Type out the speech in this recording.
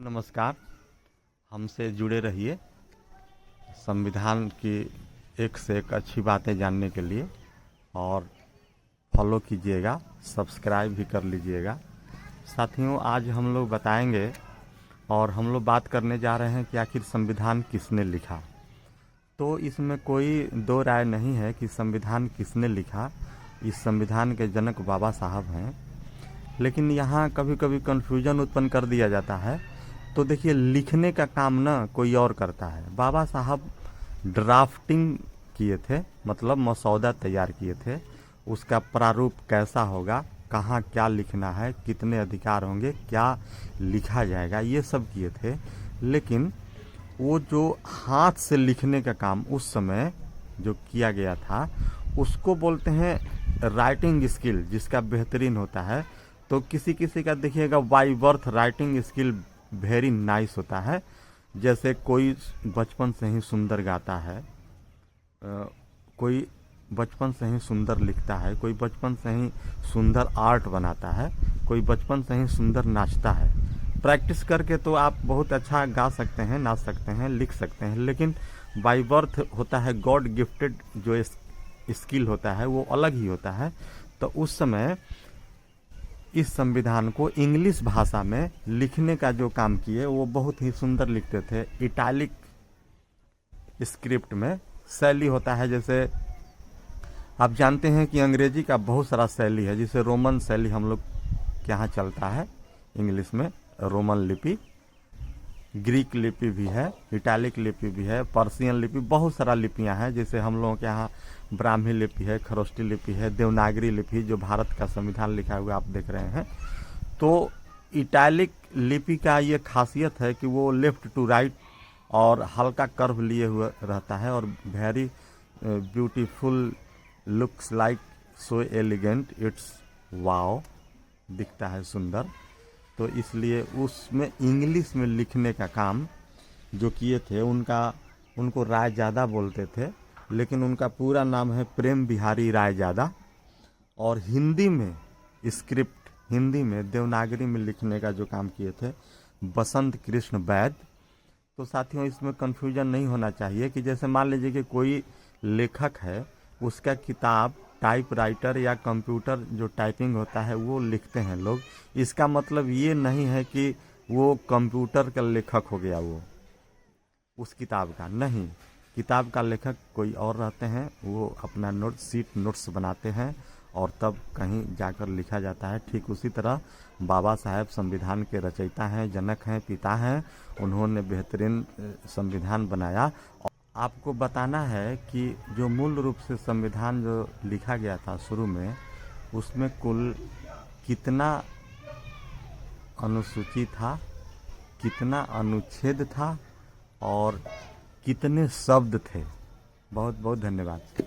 नमस्कार। हमसे जुड़े रहिए संविधान की एक से एक अच्छी बातें जानने के लिए, और फॉलो कीजिएगा, सब्सक्राइब भी कर लीजिएगा। साथियों, आज हम लोग बताएंगे और हम लोग बात करने जा रहे हैं कि आखिर संविधान किसने लिखा। तो इसमें कोई दो राय नहीं है कि संविधान किसने लिखा। इस संविधान के जनक बाबा साहब हैं, लेकिन यहाँ कभी कभी कन्फ्यूजन उत्पन्न कर दिया जाता है। तो देखिए, लिखने का काम ना कोई और करता है। बाबा साहब ड्राफ्टिंग किए थे, मतलब मसौदा तैयार किए थे, उसका प्रारूप कैसा होगा, कहाँ क्या लिखना है, कितने अधिकार होंगे, क्या लिखा जाएगा, ये सब किए थे। लेकिन वो जो हाथ से लिखने का काम उस समय जो किया गया था, उसको बोलते हैं राइटिंग स्किल, जिसका बेहतरीन होता है। तो किसी किसी का देखिएगा by birth writing skill very nice होता है। जैसे कोई बचपन से ही सुंदर गाता है, कोई बचपन से ही सुंदर लिखता है, कोई बचपन से ही सुंदर आर्ट बनाता है, कोई बचपन से ही सुंदर नाचता है। प्रैक्टिस करके तो आप बहुत अच्छा गा सकते हैं, नाच सकते हैं, लिख सकते हैं, लेकिन बाई बर्थ होता है गॉड गिफ्टेड जो स्किल होता है, वो अलग ही होता है। तो उस समय इस संविधान को इंग्लिश भाषा में लिखने का जो काम किए, वो बहुत ही सुंदर लिखते थे। इटैलिक स्क्रिप्ट में शैली होता है, जैसे आप जानते हैं कि अंग्रेजी का बहुत सारा शैली है, जिसे रोमन शैली हम लोग के यहाँ चलता है। इंग्लिश में रोमन लिपि, ग्रीक लिपि भी है, इटैलिक लिपि भी है, पर्शियन लिपि, बहुत सारा लिपियां हैं। जैसे हम लोगों के यहाँ ब्राह्मी लिपि है, खरोष्टी लिपि है, देवनागरी लिपि, जो भारत का संविधान लिखा हुआ आप देख रहे हैं। तो इटैलिक लिपि का ये खासियत है कि वो लेफ्ट टू राइट और हल्का कर्व लिए हुए रहता है, और very beautiful, looks like so elegant, it's wow, दिखता है सुंदर। तो इसलिए उसमें इंग्लिश में लिखने का काम जो किए थे, उनको रायजादा बोलते थे, लेकिन उनका पूरा नाम है प्रेम बिहारी रायजादा। और हिंदी में स्क्रिप्ट, हिंदी में देवनागरी में लिखने का जो काम किए थे, बसंत कृष्ण वैद। तो साथियों, इसमें कन्फ्यूजन नहीं होना चाहिए कि जैसे मान लीजिए कि कोई लेखक है, उसका किताब टाइपराइटर या कंप्यूटर जो टाइपिंग होता है वो लिखते हैं लोग। इसका मतलब ये नहीं है कि वो कंप्यूटर का लेखक हो गया, वो उस किताब का नहीं। किताब का लेखक कोई और रहते हैं, वो अपना शीट नोट्स बनाते हैं और तब कहीं जाकर लिखा जाता है। ठीक उसी तरह बाबा साहेब संविधान के रचयिता हैं, जनक हैं, पिता हैं। उन्होंने बेहतरीन संविधान बनाया। आपको बताना है कि जो मूल रूप से संविधान जो लिखा गया था शुरू में, उसमें कुल कितना अनुसूची था, कितना अनुच्छेद था और कितने शब्द थे। बहुत बहुत धन्यवाद।